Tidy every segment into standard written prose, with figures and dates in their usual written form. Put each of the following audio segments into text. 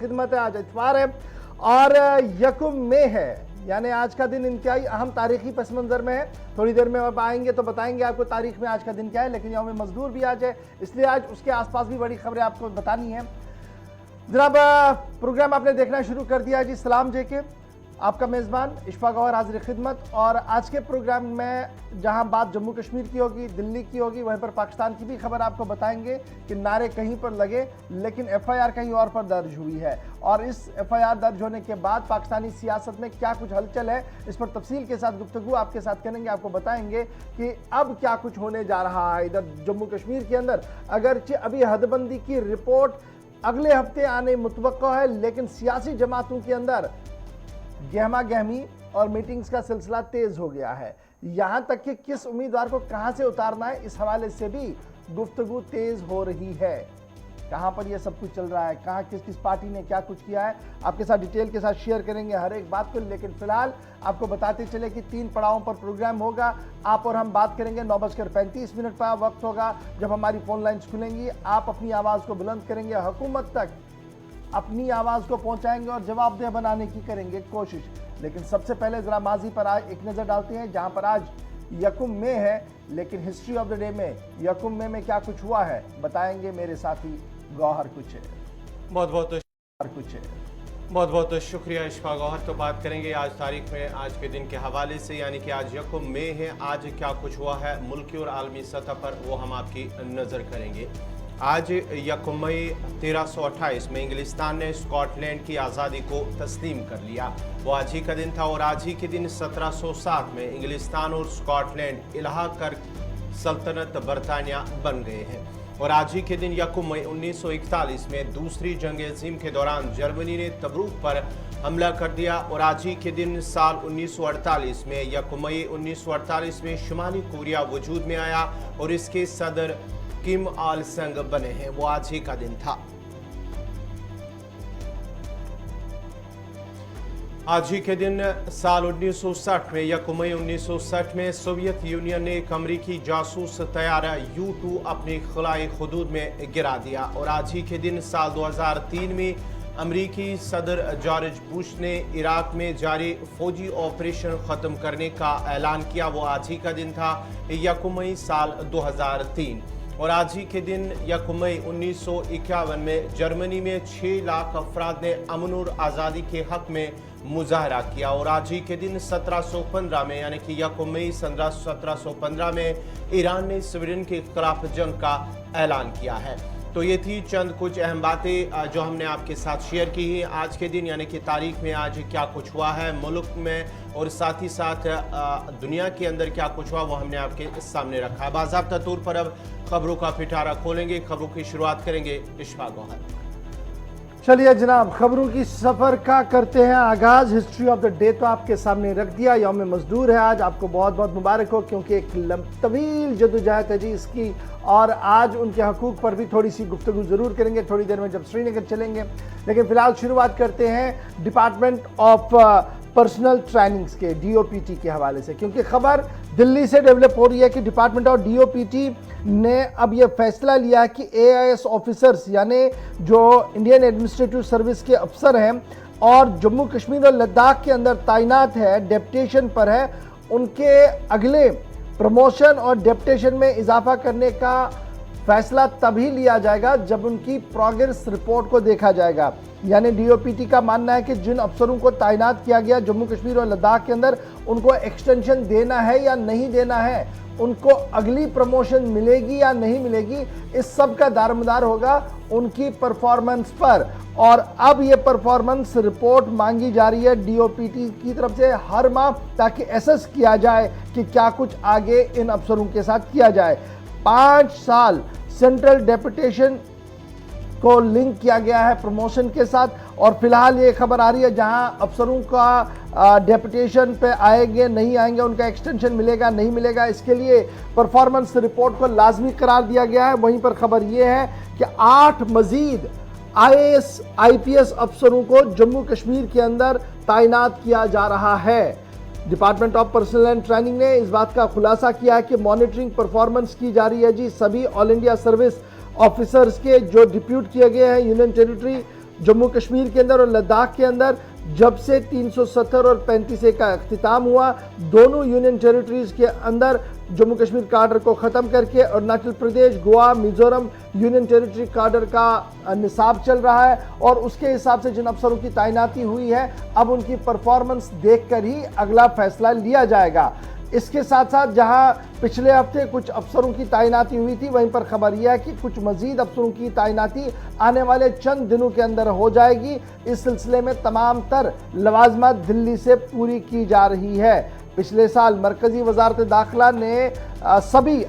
खिदमत है। आज इतवार है और यकुम में है, यानी आज का दिन इंतहाई अहम तारीखी पस मंजर में है। थोड़ी देर में अब आएंगे तो बताएंगे आपको तारीख में आज का दिन क्या है, लेकिन यौम मजदूर भी आज है, इसलिए आज उसके आसपास भी बड़ी खबरें आपको बतानी है। जनाब, प्रोग्राम आपने देखना शुरू कर दिया जी। सलाम जे के आपका मेज़बान इशफाक गौहर हाजिर खिदमत। और आज के प्रोग्राम में जहां बात जम्मू कश्मीर की होगी, दिल्ली की होगी, वहीं पर पाकिस्तान की भी खबर आपको बताएंगे कि नारे कहीं पर लगे लेकिन FIR कहीं और पर दर्ज हुई है। और इस FIR दर्ज होने के बाद पाकिस्तानी सियासत में क्या कुछ हलचल है, इस पर तफसील के साथ गुफ्तगू आपके साथ करेंगे, आपको बताएंगे कि अब क्या कुछ होने जा रहा है इधर जम्मू कश्मीर के अंदर। अगरचे अभी हदबंदी की रिपोर्ट अगले हफ्ते आने मुतवक्का है, लेकिन सियासी जमातों के अंदर गहमा गहमी और मीटिंग्स का सिलसिला तेज हो गया है। यहां तक कि किस उम्मीदवार को कहां से उतारना है, इस हवाले से भी गुफ्तगू तेज हो रही है। कहां पर यह सब कुछ चल रहा है, कहां किस किस पार्टी ने क्या कुछ किया है, आपके साथ डिटेल के साथ शेयर करेंगे हर एक बात को। लेकिन फिलहाल आपको बताते चले कि 3 पड़ावों पर प्रोग्राम होगा। आप और हम बात करेंगे 9:35 पर वक्त होगा जब हमारी फोन लाइन्स खुलेंगी। आप अपनी आवाज को बुलंद करेंगे, हुकूमत तक अपनी आवाज को पहुंचाएंगे और जवाबदेह बनाने की करेंगे कोशिश। लेकिन सबसे पहले जरा माजी पर आज एक नजर डालते हैं, जहां पर आज यकुम में है, लेकिन हिस्ट्री ऑफ द डे में यकुम में क्या कुछ हुआ है बताएंगे मेरे साथी गौहर कुछ है। बहुत बहुत शुक्रिया इशफाक गौहर। तो बात करेंगे आज तारीख में आज के दिन के हवाले से, यानी कि आज यकुम में है। आज क्या कुछ हुआ है मुल्की और आलमी सतह पर, वो हम आपकी नज़र करेंगे। आज यकुम मई 1328 में इंग्लिस्तान ने स्कॉटलैंड की आज़ादी को तस्लीम कर लिया। वो आज ही का दिन था। और आज ही के दिन 1707 में इंग्लिस्तान और स्कॉटलैंड इलाहा कर सल्तनत बरतानिया बन गए हैं। और आज ही के दिन यकुम मई 1941 में दूसरी जंग अज़ीम के दौरान जर्मनी ने तब्रूक पर हमला कर दिया। और आज ही के दिन साल 1948 में यकुम मई 1948 में शुमाली कोरिया वजूद में आया और इसके सदर किम आल संग बने हैं। वो आज ही का दिन था। आज ही के दिन साल 1960 में यकुम मई 1960 में सोवियत यूनियन ने एक अमरीकी जासूस तैयारा U-2 अपनी खलाई हुदूद में गिरा दिया। और आज ही के दिन साल 2003 में अमरीकी सदर जॉर्ज बुश ने इराक में जारी फौजी ऑपरेशन ख़त्म करने का ऐलान किया। वो आज ही का दिन था, यकुम मई साल 2003। और आज ही के दिन यकुम मई 1951 में जर्मनी में 6 लाख अफराद ने अमन और आज़ादी के हक में मुजाहरा किया। और आज ही के दिन 1715 में, यानी कि यकुम मई 1715 में ईरान ने स्वीडन के खिलाफ जंग का ऐलान किया है। तो ये थी चंद कुछ अहम बातें जो हमने आपके साथ शेयर की है आज के दिन, यानी कि तारीख में आज क्या कुछ हुआ है मुल्क में और साथ ही साथ दुनिया के अंदर क्या कुछ हुआ, वो हमने आपके सामने रखा है। बाज़ाब्ता तौर पर अब खबरों का पिटारा खोलेंगे, खबरों की शुरुआत करेंगे इशफाक गौहर। चलिए जनाब, खबरों की सफर का करते हैं आगाज। हिस्ट्री ऑफ द डे तो आपके सामने रख दिया। यौम मजदूर है आज, आपको बहुत बहुत मुबारक हो, क्योंकि एक तवील जदोजहद है जी इसकी। और आज उनके हकूक़ पर भी थोड़ी सी गुफ्तगू ज़रूर करेंगे थोड़ी देर में जब श्रीनगर चलेंगे। लेकिन फ़िलहाल शुरुआत करते हैं डिपार्टमेंट ऑफ पर्सनल ट्रेनिंग्स के DOPT के हवाले से, क्योंकि खबर दिल्ली से डेवलप हो रही है कि डिपार्टमेंट ऑफ DOPT ने अब यह फैसला लिया कि AIS ऑफिसर्स, यानी जो इंडियन एडमिनिस्ट्रेटिव सर्विस के अफसर हैं और जम्मू कश्मीर और लद्दाख के अंदर तैनात है, डेप्यूटेशन पर है, उनके अगले प्रमोशन और डेप्यूटेशन में इजाफा करने का फैसला तभी लिया जाएगा जब उनकी प्रोग्रेस रिपोर्ट को देखा जाएगा। यानी DOPT का मानना है कि जिन अफसरों को तैनात किया गया जम्मू कश्मीर और लद्दाख के अंदर, उनको एक्सटेंशन देना है या नहीं देना है, उनको अगली प्रमोशन मिलेगी या नहीं मिलेगी, इस सब का दारोमदार होगा उनकी परफॉर्मेंस पर। और अब ये परफॉर्मेंस रिपोर्ट मांगी जा रही है DOPT की तरफ से हर माह, ताकि एसेस किया जाए कि क्या कुछ आगे इन अफसरों के साथ किया जाए। 5 साल सेंट्रल डेपुटेशन को लिंक किया गया है प्रमोशन के साथ। और फिलहाल ये खबर आ रही है जहां अफसरों का डेपुटेशन पे आएंगे नहीं आएंगे, उनका एक्सटेंशन मिलेगा नहीं मिलेगा, इसके लिए परफॉर्मेंस रिपोर्ट को लाजमी करार दिया गया है। वहीं पर खबर ये है कि 8 मजीद IAS IPS अफसरों को जम्मू कश्मीर के अंदर तैनात किया जा रहा है। Department of personal and training ने इस बात का खुलासा किया है कि मॉनिटरिंग परफॉर्मेंस की जा रही है जी सभी ऑल इंडिया सर्विस ऑफिसर्स के जो डिप्यूट किए गए हैं यूनियन टेरिटरी जम्मू कश्मीर के अंदर और लद्दाख के अंदर जब से 370 और 35A का अख्तिताम हुआ, दोनों यूनियन टेरिटरीज के अंदर जम्मू कश्मीर कार्डर को ख़त्म करके अरुणाचल प्रदेश, गोवा, मिजोरम यूनियन टेरिटरी कार्डर का निसाब चल रहा है और उसके हिसाब से जिन अफसरों की तैनाती हुई है अब उनकी परफॉर्मेंस देखकर ही अगला फैसला लिया जाएगा। इसके साथ साथ जहां पिछले हफ्ते कुछ अफसरों की तैनाती हुई थी, वहीं पर खबर यह है कि कुछ मजीद अफसरों की तैनाती आने वाले चंद दिनों के अंदर हो जाएगी। इस सिलसिले में तमाम तर लवाजमात दिल्ली से पूरी की जा रही है। पिछले साल मरकजी वजारत दाखिला ने सभी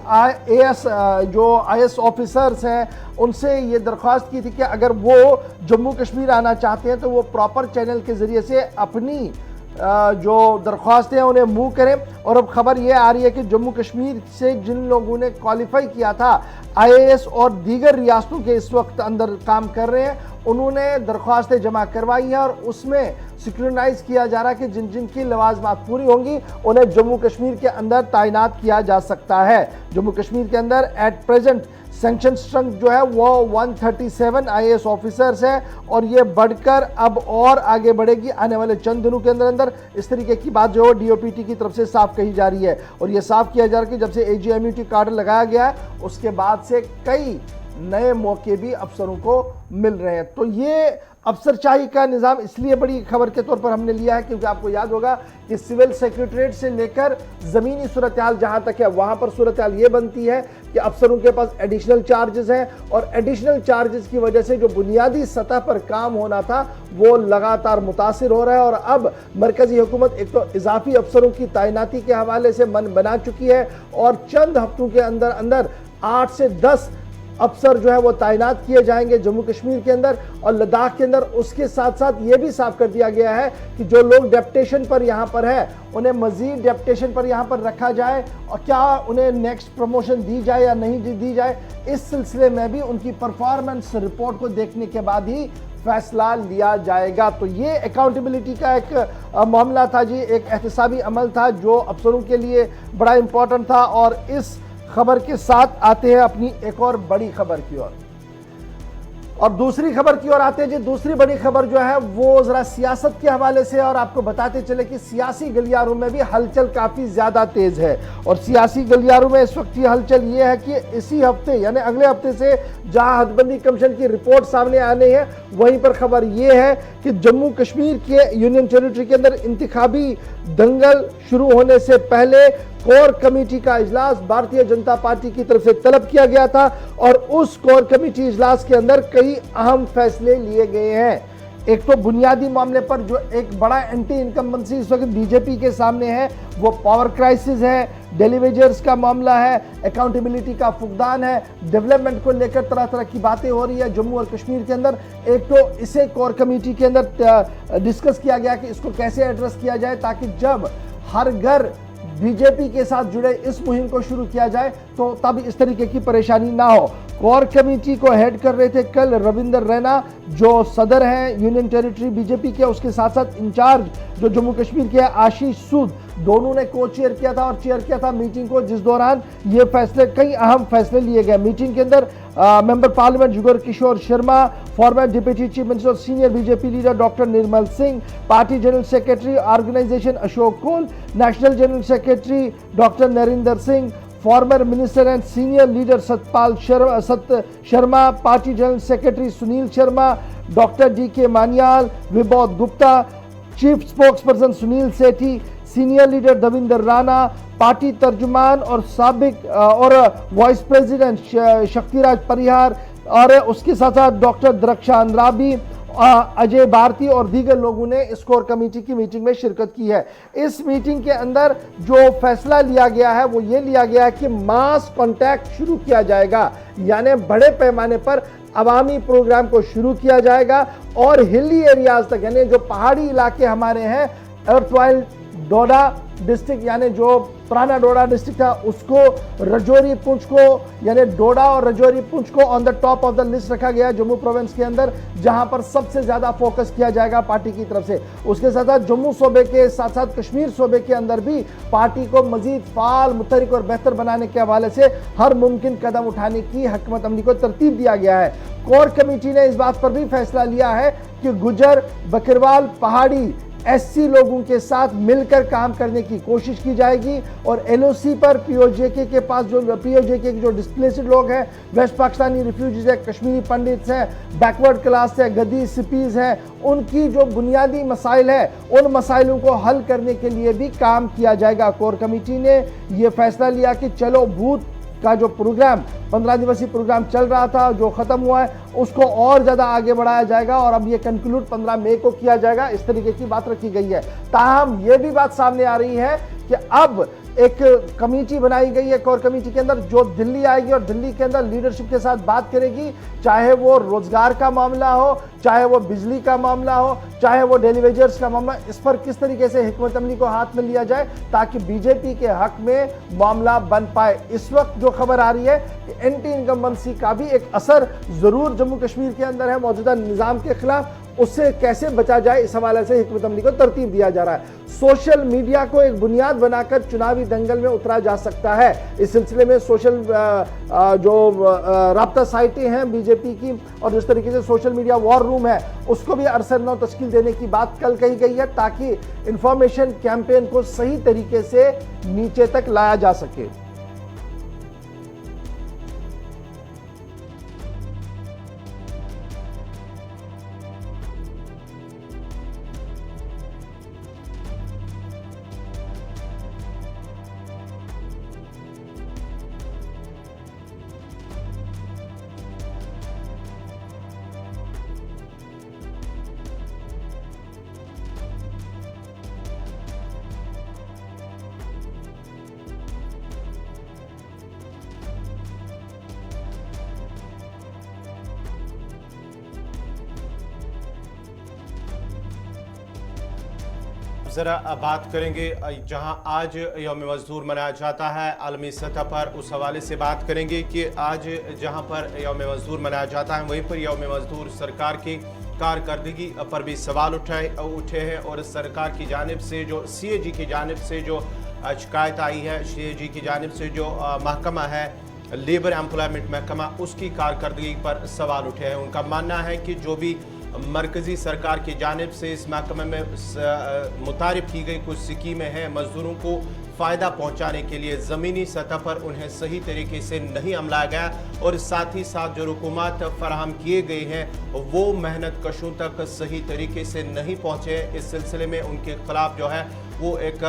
जो IAS ऑफिसर्स हैं उनसे ये दरख्वास्त की थी कि अगर वो जम्मू कश्मीर आना चाहते हैं तो वो प्रॉपर चैनल के ज़रिए से अपनी जो दरख्वास्तें हैं उन्हें मूव करें। और अब खबर ये आ रही है कि जम्मू कश्मीर से जिन लोगों ने क्वालिफाई किया था IAS और दीगर रियासतों के इस वक्त अंदर काम कर रहे हैं, उन्होंने दरख्वास्तें जमा करवाई हैं और उसमें सिक्योनाइज किया जा रहा है कि जिन जिन की लवाजमात पूरी होंगी उन्हें जम्मू कश्मीर के अंदर तैनात किया जा सकता है। जम्मू कश्मीर के अंदर एट प्रेजेंट सैंक्शन स्ट्रेंथ जो है वो 137 IAS ऑफिसर्स हैं और ये बढ़कर अब और आगे बढ़ेगी आने वाले चंद दिनों के अंदर अंदर। इस तरीके की बात जो है DOPT की तरफ से साफ कही जा रही है और ये साफ किया जा रहा है कि जब से AGMUT कार्ड लगाया गया है उसके बाद से कई नए मौके भी अफसरों को मिल रहे हैं। तो ये अफसरशाही का निज़ाम इसलिए बड़ी खबर के तौर पर हमने लिया है क्योंकि आपको याद होगा कि सिविल सेक्रेटरीट से लेकर ज़मीनी सूरत हाल जहाँ तक है वहाँ पर सूरत हाल ये बनती है कि अफसरों के पास एडिशनल चार्जेस हैं और एडिशनल चार्जेस की वजह से जो बुनियादी सतह पर काम होना था वो लगातार मुतासिर हो रहा है। और अब मरकज़ी हुकूमत एक तो इजाफी अफसरों की तैनाती के हवाले से मन बना चुकी है और चंद हफ्तों के अंदर अंदर 8 से 10 अफसर जो है वो तैनात किए जाएंगे जम्मू कश्मीर के अंदर और लद्दाख के अंदर। उसके साथ साथ ये भी साफ कर दिया गया है कि जो लोग डेप्यूटेशन पर यहाँ पर है उन्हें मजीद डेप्यूटेशन पर यहाँ पर रखा जाए और क्या उन्हें नेक्स्ट प्रमोशन दी जाए या नहीं दी जाए, इस सिलसिले में भी उनकी परफॉर्मेंस रिपोर्ट को देखने के बाद ही फैसला लिया जाएगा। तो ये अकाउंटेबिलिटी का एक मामला था जी, एक एहतसाबी अमल था जो अफसरों के लिए बड़ा इंपॉर्टेंट था। और इस खबर के साथ आते हैं अपनी एक और बड़ी खबर की ओर और दूसरी खबर की ओर आते हैं जी। दूसरी बड़ी खबर जो है वो जरा सियासत के हवाले से और आपको बताते चले कि सियासी गलियारों में भी हलचल काफी ज्यादा तेज है और सियासी गलियारों में इस वक्त ये हलचल ये है कि इसी हफ्ते यानी अगले हफ्ते से जहां हदबंदी कमीशन की रिपोर्ट सामने आने है वहीं पर खबर ये है कि जम्मू कश्मीर के यूनियन टेरिटरी के अंदर इंतखाबी दंगल शुरू होने से पहले कोर कमेटी का इजलास भारतीय जनता पार्टी की तरफ से तलब किया गया था और उस कोर कमेटी इजलास के अंदर कई अहम फैसले लिए गए हैं। एक तो बुनियादी मामले पर जो एक बड़ा एंटी इनकम्बेंसी इस वक्त बीजेपी के सामने है वो पावर क्राइसिस है, डेलीवेजर्स का मामला है, अकाउंटेबिलिटी का फुकदान है, डेवलपमेंट को लेकर तरह तरह की बातें हो रही है जम्मू और कश्मीर के अंदर। एक तो इसे कोर कमेटी के अंदर डिस्कस किया गया कि इसको कैसे एड्रेस किया जाए ताकि जब हर घर बीजेपी के साथ जुड़े इस मुहिम को शुरू किया जाए तो तब इस तरीके की परेशानी ना हो। कोर कमेटी को हेड कर रहे थे कल रविंदर रैना जो सदर हैं यूनियन टेरिटरी बीजेपी के, उसके साथ साथ इंचार्ज जो जम्मू कश्मीर के आशीष सूद, दोनों ने को चेयर किया था और चेयर किया था मीटिंग को जिस दौरान ये फैसले कई अहम फैसले लिए गए। मीटिंग के अंदर member parliament Jugal Kishore Sharma, former deputy chief minister senior BJP leader doctor Nirmal Singh, party general secretary organisation Ashok Koul, national general secretary doctor Narendra Singh, former minister and senior leader Satya Sharma, party general secretary Sunil Sharma, doctor DK Maniyal, Vibodh Gupta, chief spokesperson Sunil Sethi, senior leader Davinder Rana, party तर्जुमान और साबिक और vice president Shaktiraj परिहार और उसके साथ साथ doctor द्रक्षा Andrabi, Ajay Bharti और दीगर लोगों ने इस कोर कमेटी की मीटिंग में शिरकत की है। इस मीटिंग के अंदर जो फैसला लिया गया है वो ये लिया गया है कि मास कॉन्टैक्ट शुरू किया जाएगा, यानी बड़े पैमाने पर अवामी प्रोग्राम को शुरू किया जाएगा और हिली एरियाज तक यानी जो पहाड़ी इलाके हमारे हैं, अर्थवाइल डोडा डिस्ट्रिक्ट यानी जो पुराना डोडा डिस्ट्रिक्ट था उसको, रजौरी पुंछ को, यानी डोडा और रजौरी पुंछ को on the top of the list रखा गया जम्मू प्रोविंस के अंदर, जहां पर सबसे ज्यादा फोकस किया जाएगा पार्टी की तरफ से। उसके साथ साथ जम्मू सूबे के साथ साथ कश्मीर सूबे के अंदर भी पार्टी को मजीद फाल, मुतहरिक और बेहतर बनाने के हवाले से हर मुमकिन कदम उठाने की हुकूमत अमली को तरतीब दिया गया है। कोर कमेटी ने इस बात पर भी फैसला लिया है कि गुजर, बकरवाल, पहाड़ी, एससी लोगों के साथ मिलकर काम करने की कोशिश की जाएगी और एलओसी पर पीओजेके के पास पीओजेके के जो डिस्प्लेस्ड लोग हैं, वेस्ट पाकिस्तानी रिफ्यूजीज है, कश्मीरी पंडित्स हैं, बैकवर्ड क्लास है, गद्दी सिपीज हैं, उनकी जो बुनियादी मसाइल है उन मसाइलों को हल करने के लिए भी काम किया जाएगा। कोर कमेटी ने यह फैसला लिया कि चलो भूत का जो प्रोग्राम 15 दिवसीय प्रोग्राम चल रहा था जो खत्म हुआ है उसको और ज्यादा आगे बढ़ाया जाएगा और अब ये कंक्लूड 15 मई को किया जाएगा, इस तरीके की बात रखी गई है। ताहम ये भी बात सामने आ रही है कि अब एक कमेटी बनाई गई है कोर कमेटी के अंदर जो दिल्ली आएगी और दिल्ली के अंदर लीडरशिप के साथ बात करेगी, चाहे वो रोजगार का मामला हो, चाहे वो बिजली का मामला हो, चाहे वो डेली वेजर्स का मामला, इस पर किस तरीके से हिकमत अमली को हाथ में लिया जाए ताकि बीजेपी के हक में मामला बन पाए। इस वक्त जो खबर आ रही है कि एंटी इनकम्बेंसी का भी एक असर जरूर जम्मू कश्मीर के अंदर है मौजूदा निजाम के खिलाफ, उससे कैसे बचा जाए इस हवाले से हिकमत अमली को तरतीब दिया जा रहा है। सोशल मीडिया को एक बुनियाद बनाकर चुनावी दंगल में उतरा जा सकता है। इस सिलसिले में सोशल जो राब्ता साइटें हैं बीजेपी की और जिस तरीके से सोशल मीडिया वॉर रूम है उसको भी अरसर-9 तश्कील देने की बात कल कही गई है ताकि इंफॉर्मेशन कैंपेन को सही तरीके से नीचे तक लाया जा सके। ज़रा बात करेंगे जहां आज यौम मज़दूर मनाया जाता है आलमी सतह पर, उस हवाले से बात करेंगे कि आज जहां पर यौम मज़दूर मनाया जाता है वहीं पर यौम मज़दूर सरकार की कारकर्दगी पर भी सवाल उठे हैं और सरकार की जानिब से जो सीएजी की जानिब से जो शिकायत आई है, सीएजी की जानिब से जो महकमा है लेबर एम्प्लॉयमेंट महकमा, उसकी कारकर्दगी पर सवाल उठे हैं। उनका मानना है कि जो भी मरकज़ी सरकार की जानिब से इस महकमे में मुतारिफ की गई कुछ स्कीमें हैं मज़दूरों को फ़ायदा पहुंचाने के लिए ज़मीनी सतह पर उन्हें सही तरीके से नहीं अमलाया गया और साथ ही साथ जो रुकूमात फराहम किए गए हैं वो मेहनत कशों तक सही तरीके से नहीं पहुँचे। इस सिलसिले में उनके खिलाफ जो है वो एक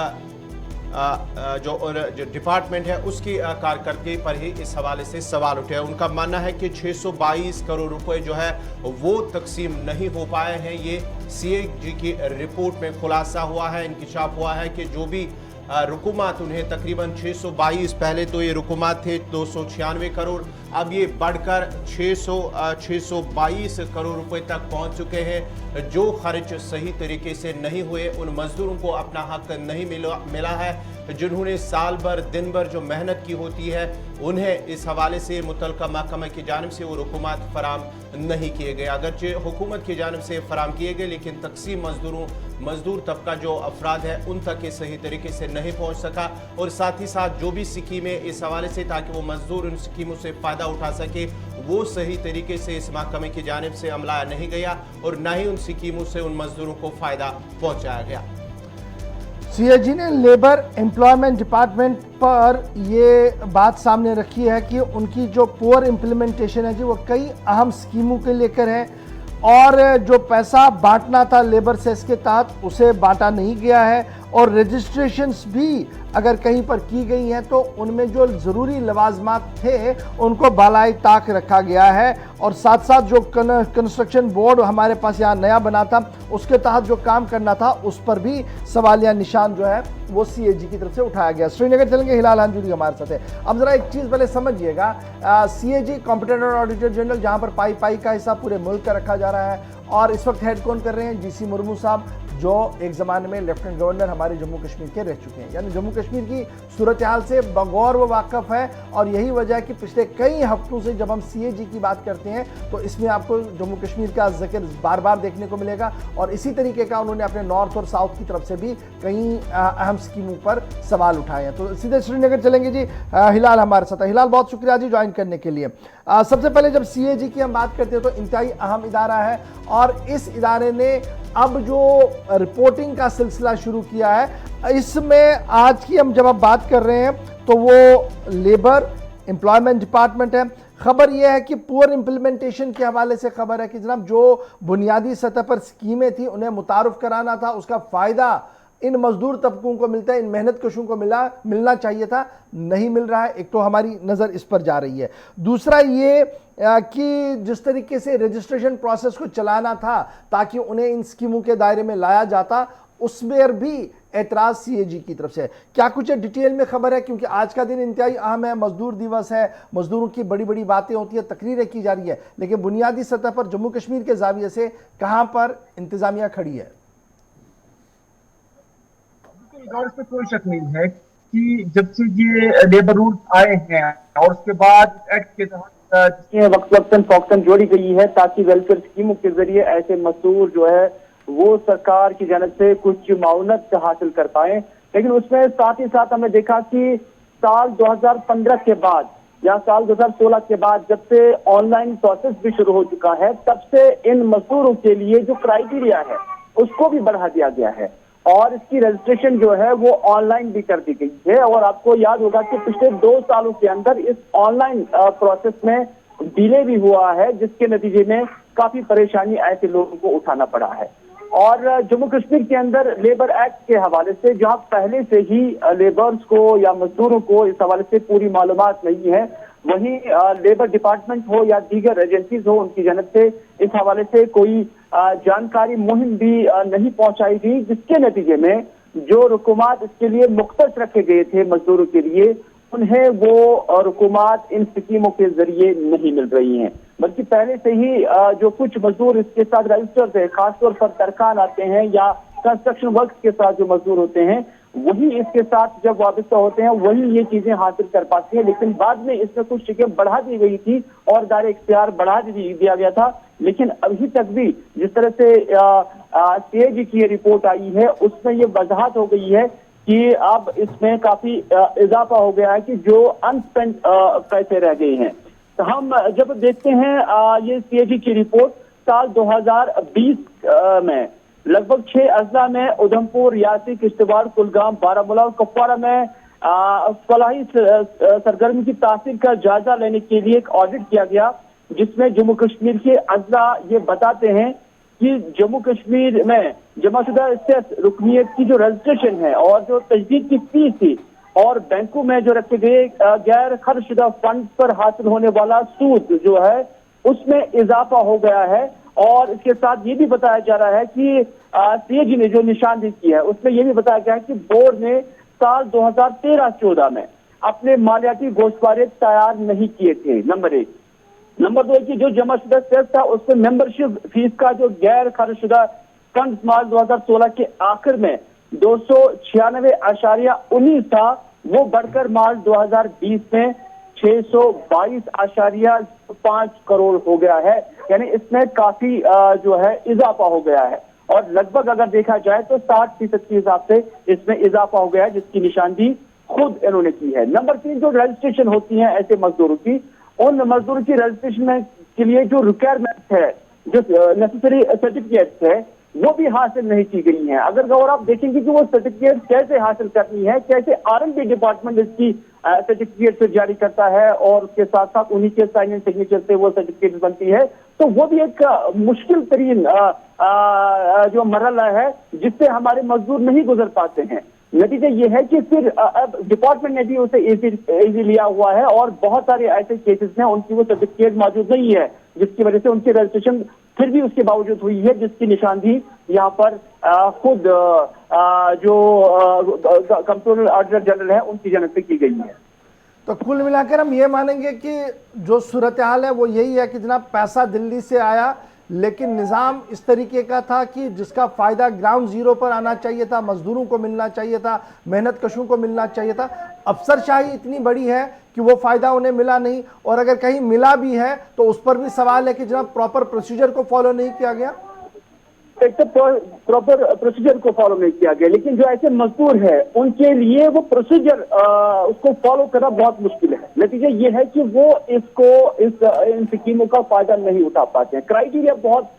जो डिपार्टमेंट है उसकी कारकर्दगी पर ही इस हवाले से सवाल उठे हैं। उनका मानना है कि 622 करोड़ रुपए जो है वो तकसीम नहीं हो पाए हैं। ये सीएजी की रिपोर्ट में खुलासा हुआ है, इंकिशाफ हुआ है कि जो भी रुकूमात उन्हें तकरीबन 622, पहले तो ये रुकूमात थे 296 करोड़, अब ये बढ़कर 622 करोड़ रुपए तक पहुंच चुके हैं। जो खर्च सही तरीके से नहीं हुए, उन मजदूरों को अपना हक नहीं मिला है, जिन्होंने साल भर दिन भर जो मेहनत की होती है उन्हें इस हवाले से मुतल्लिका महकमा की जानिब से वो रुकूमात फराम नहीं किए गए। अगरचे हुकूमत की जानिब से फराम किए गए लेकिन तकसीम मजदूर तबका जो अफराद है उन तक के सही तरीके से नहीं पहुंच सका और साथ ही साथ जो भी स्कीमें इस हवाले से ताकि वो मजदूर उन स्कीमों से फ़ायदा उठा सके वो सही तरीके से इस महकमे की जानिब से अमलाया नहीं गया और न ही उन स्कीमों से उन मजदूरों को फ़ायदा पहुँचाया गया। सीएजी ने लेबर एम्प्लॉयमेंट डिपार्टमेंट पर ये बात सामने रखी है कि उनकी जो पुअर इम्प्लीमेंटेशन है जी वो कई अहम स्कीमों के लेकर है और जो पैसा बांटना था लेबर सेस के तहत उसे बांटा नहीं गया है और रजिस्ट्रेशंस भी अगर कहीं पर की गई हैं तो उनमें जो ज़रूरी लवाजमात थे उनको बालाई ताक रखा गया है और साथ साथ जो कंस्ट्रक्शन बोर्ड हमारे पास यहाँ नया बना था उसके तहत जो काम करना था उस पर भी सवालिया निशान जो है वो सीएजी की तरफ से उठाया गया। श्रीनगर चलेंगे, हिलाल हांजूरी हमारे साथ है। अब जरा एक चीज़ पहले समझिएगा, सीएजी कॉम्पिटेंट ऑडिटर जनरल जहाँ पर पाई का हिस्सा पूरे मुल्क का रखा जा रहा है और इस वक्त हेड कौन कर रहे हैं? जीसी मुर्मू साहब, जो एक ज़माने में लेफ्टिनेंट गवर्नर हमारे जम्मू कश्मीर के रह चुके हैं, यानी जम्मू कश्मीर की सूरत हाल से बगौर वो वाकफ़ है। और यही वजह है कि पिछले कई हफ्तों से जब हम CAG की बात करते हैं तो इसमें आपको जम्मू कश्मीर का जिक्र बार बार देखने को मिलेगा। और इसी तरीके का उन्होंने अपने नॉर्थ और साउथ की तरफ से भी कई अहम स्कीमों पर सवाल उठाए हैं। तो सीधे श्रीनगर चलेंगे जी, हिलाल हमारे साथ है। हिलाल, बहुत शुक्रिया जी ज्वाइन करने के लिए। सबसे पहले जब CAG की हम बात करते हैं तो इंतहाई अहम इदारा है और इस इदारे ने अब जो रिपोर्टिंग का सिलसिला शुरू किया है, इसमें आज की हम जब आप बात कर रहे हैं तो वो लेबर एम्प्लॉयमेंट डिपार्टमेंट है। खबर यह है कि पुअर इंप्लीमेंटेशन के हवाले से खबर है कि जनाब जो बुनियादी सतह पर स्कीमें थी उन्हें मुतारुफ कराना था, उसका फ़ायदा इन मजदूर तबकों को मिलता है, इन मेहनत कशों को मिलना चाहिए था, नहीं मिल रहा है। एक तो हमारी नज़र इस पर जा रही है। दूसरा ये कि जिस तरीके से रजिस्ट्रेशन प्रोसेस को चलाना था ताकि उन्हें इन स्कीमों के दायरे में लाया जाता, उसमें भी एतराज़ CAG की तरफ से। क्या कुछ डिटेल में खबर है? क्योंकि आज का दिन इंतहाई अहम है, मजदूर दिवस है, मजदूरों की बड़ी बड़ी बातें होती है, तकरीरें की जा रही है, लेकिन बुनियादी सतह पर जम्मू कश्मीर के जाविये से कहाँ पर इंतजामिया खड़ी है? इसमें कोई शक नहीं है कि जब से ये लेबर रूल्स आए हैं और उसके बाद एक्ट के तहत वक्तन फौक्तन जोड़ी गई है ताकि वेलफेयर स्कीमों के जरिए ऐसे मजदूर जो है वो सरकार की जानब से कुछ माउनत हासिल कर पाए। लेकिन उसमें साथ ही साथ हमने देखा कि साल 2015 के बाद या साल 2016 के बाद जब से ऑनलाइन प्रोसेस भी शुरू हो चुका है, तब से इन मजदूरों के लिए जो क्राइटेरिया है उसको भी बढ़ा दिया गया है और इसकी रजिस्ट्रेशन जो है वो ऑनलाइन भी कर दी गई है। और आपको याद होगा कि पिछले 2 सालों के अंदर इस ऑनलाइन प्रोसेस में डिले भी हुआ है, जिसके नतीजे में काफी परेशानी ऐसे लोगों को उठाना पड़ा है। और जम्मू कश्मीर के अंदर लेबर एक्ट के हवाले से जहां पहले से ही लेबर्स को या मजदूरों को इस हवाले से पूरी मालूमात नहीं है, वहीं लेबर डिपार्टमेंट हो या दीगर एजेंसीज हो, उनकी जानब से इस हवाले से कोई जानकारी मुहिम भी नहीं पहुंचाई गई, जिसके नतीजे में जो रुकूमात इसके लिए मुख्तस रखे गए थे मजदूरों के लिए, उन्हें वो रुकूमात इन स्कीमों के जरिए नहीं मिल रही हैं। बल्कि पहले से ही जो कुछ मजदूर इसके साथ रजिस्टर्ड है, खासतौर पर तरखान आते हैं या कंस्ट्रक्शन वर्क के साथ जो मजदूर होते हैं, वही इसके साथ जब वाबस्ता होते हैं वही ये चीजें हासिल कर पाते हैं। लेकिन बाद में इसमें कुछ चीजें बढ़ा दी गई थी और दायरे इख्तियार बढ़ा दिया गया था। लेकिन अभी तक भी जिस तरह से CAG की ये रिपोर्ट आई है उसमें ये वजाहत हो गई है कि अब इसमें काफी इजाफा हो गया है कि जो अनस्पेंड पैसे रह गए हैं। तो हम जब देखते हैं ये CAG की रिपोर्ट साल 2020 में लगभग 6 अजला में उधमपुर, रियासी, किश्तवाड़, कुलगाम, बारामूला और कुपवाड़ा में फलाही सरगर्मी की तासीर का जायजा लेने के लिए एक ऑडिट किया गया, जिसमें जम्मू कश्मीर के अजला ये बताते हैं कि जम्मू कश्मीर में जमाशुदा सेस रुकनीत की जो रजिस्ट्रेशन है और जो तजदीद की फीस थी और बैंकों में जो रखे गए गैर खर्चशुदा फंड पर हासिल होने वाला सूद जो है उसमें इजाफा हो गया है। और इसके साथ ये भी बताया जा रहा है कि CAG ने जो निशानदेही की है उसमें यह भी बताया गया है कि बोर्ड ने साल 2013-14 में अपने मालियाती गोशवारे तैयार नहीं किए थे, नंबर 1। नंबर 2 की जो जमाशुदा सेस था उसमें मेंबरशिप फीस का जो गैर खर्चशुदा फंड मार्च 2016 के आखिर में 296.19 था, वो बढ़कर मार्च 2020 में 622.5 करोड़ हो गया है। यानी इसमें काफी जो है इजाफा हो गया है और लगभग अगर देखा जाए तो 60% के हिसाब से इसमें इजाफा हो गया है, जिसकी निशानदेही खुद इन्होंने की है। नंबर 3, जो रजिस्ट्रेशन होती है ऐसे मजदूरों की, उन मजदूरों की रजिस्ट्रेशन के लिए जो रिक्वायरमेंट है, जो नेसेसरी सर्टिफिकेट्स है, वो भी हासिल नहीं की गई हैं। अगर आप देखेंगे कि वो सर्टिफिकेट कैसे हासिल करनी है, कैसे R&B डिपार्टमेंट इसकी सर्टिफिकेट से जारी करता है और उसके साथ साथ उन्हीं के साइन एंड सिग्नेचर से वो सर्टिफिकेट बनती है, तो वो भी एक मुश्किल तरीन जो मरहला है जिससे हमारे मजदूर नहीं गुजर पाते हैं। नतीजा ये है कि फिर अब डिपार्टमेंट ने भी उसे इजी लिया हुआ है और बहुत सारे ऐसे केसेस हैं उनकी वो सर्टिफिकेट मौजूद नहीं है, जिसकी वजह से उनकी रजिस्ट्रेशन फिर भी उसके बावजूद हुई है, जिसकी निशानदेही यहाँ पर खुद जो कंट्रोलर ऑडिटर जनरल है उनकी जानब से की गई है। तो कुल मिलाकर हम ये मानेंगे कि जो सूरत हाल है वो यही है कि जनाब पैसा दिल्ली से आया लेकिन निज़ाम इस तरीके का था कि जिसका फ़ायदा ग्राउंड ज़ीरो पर आना चाहिए था, मज़दूरों को मिलना चाहिए था, मेहनत कशों को मिलना चाहिए था। अफसरशाही इतनी बड़ी है कि वो फ़ायदा उन्हें मिला नहीं, और अगर कहीं मिला भी है तो उस पर भी सवाल है कि जनाब प्रॉपर प्रोसीजर को फॉलो नहीं किया गया। एक तो प्रॉपर प्रोसीजर को फॉलो नहीं किया गया, लेकिन जो ऐसे मजदूर है उनके लिए वो प्रोसीजर उसको फॉलो करना बहुत मुश्किल है। नतीजा ये है कि वो इन स्कीमों का फायदा नहीं उठा पाते हैं। क्राइटेरिया बहुत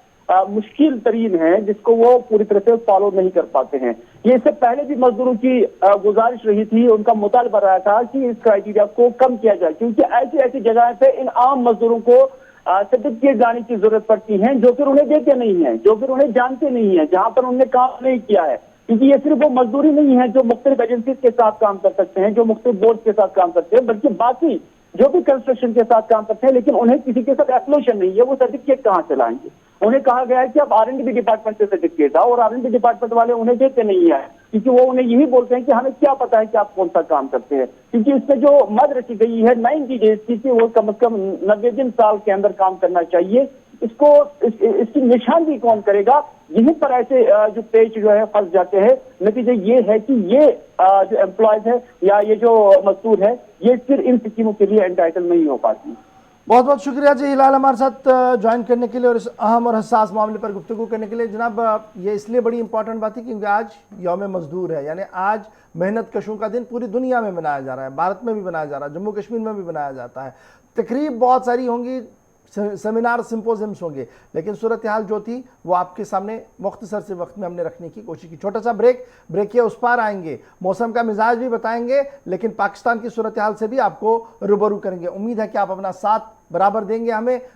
मुश्किल तरीन है जिसको वो पूरी तरह से फॉलो नहीं कर पाते हैं। ये इससे पहले भी मजदूरों की गुजारिश रही थी, उनका मुतालबा रहा था कि इस क्राइटेरिया को कम किया जाए, क्योंकि ऐसी ऐसी जगह पे इन आम मजदूरों को सर्टिफिकेट जाने की जरूरत पड़ती है जो फिर उन्हें देते नहीं है, जो फिर उन्हें जानते नहीं है, जहां पर उन्होंने काम नहीं किया है। क्योंकि ये सिर्फ वो मजदूरी नहीं है जो मुख्तलिफ एजेंसी के साथ काम कर सकते हैं, जो मुख्तलिफ बोर्ड के साथ काम करते हैं, बल्कि बाकी जो भी कंस्ट्रक्शन के साथ काम करते हैं, लेकिन उन्हें किसी के साथ एफिलिएशन नहीं है, वो सर्टिफिकेट कहां से लाएंगे। उन्हें कहा गया है कि आप R&D डिपार्टमेंट से सर्टिफिकेट आओ, और R&D डिपार्टमेंट वाले उन्हें देते नहीं है, क्योंकि वो उन्हें यही बोलते हैं कि हमें क्या पता है कि आप कौन सा काम करते हैं। क्योंकि इसमें जो मद रची गई है 90 डेज की, कि वो कम से कम 90 दिन साल के अंदर काम करना चाहिए, इसकी निशानदेही कौन करेगा। यहीं पर ऐसे जो पेच जो है फंस जाते हैं। नतीजा ये है कि ये जो एम्प्लॉयज है या ये जो मजदूर है, ये फिर इन स्कीमों के लिए एंटाइटल नहीं हो पाती। बहुत बहुत शुक्रिया जी हिलाल हमारे साथ ज्वाइन करने के लिए और इस अहम और हसास मामले पर गुफ्तगू करने के लिए। जनाब, ये इसलिए बड़ी इंपॉर्टेंट बात है क्योंकि आज यौम मजदूर है, यानी आज मेहनत कशों का दिन पूरी दुनिया में मनाया जा रहा है, भारत में भी मनाया जा रहा है, जम्मू कश्मीर में भी मनाया जाता है। तकरीब बहुत सारी होंगी, सेमिनार सिंपोजियम्स होंगे, लेकिन सूरत हाल जो थी वो आपके सामने मुख्तसर से वक्त में हमने रखने की कोशिश की। छोटा सा ब्रेक के उस पार आएंगे, मौसम का मिजाज भी बताएंगे, लेकिन पाकिस्तान की सूरत हाल से भी आपको रूबरू करेंगे। उम्मीद है कि आप अपना साथ बराबर देंगे हमें।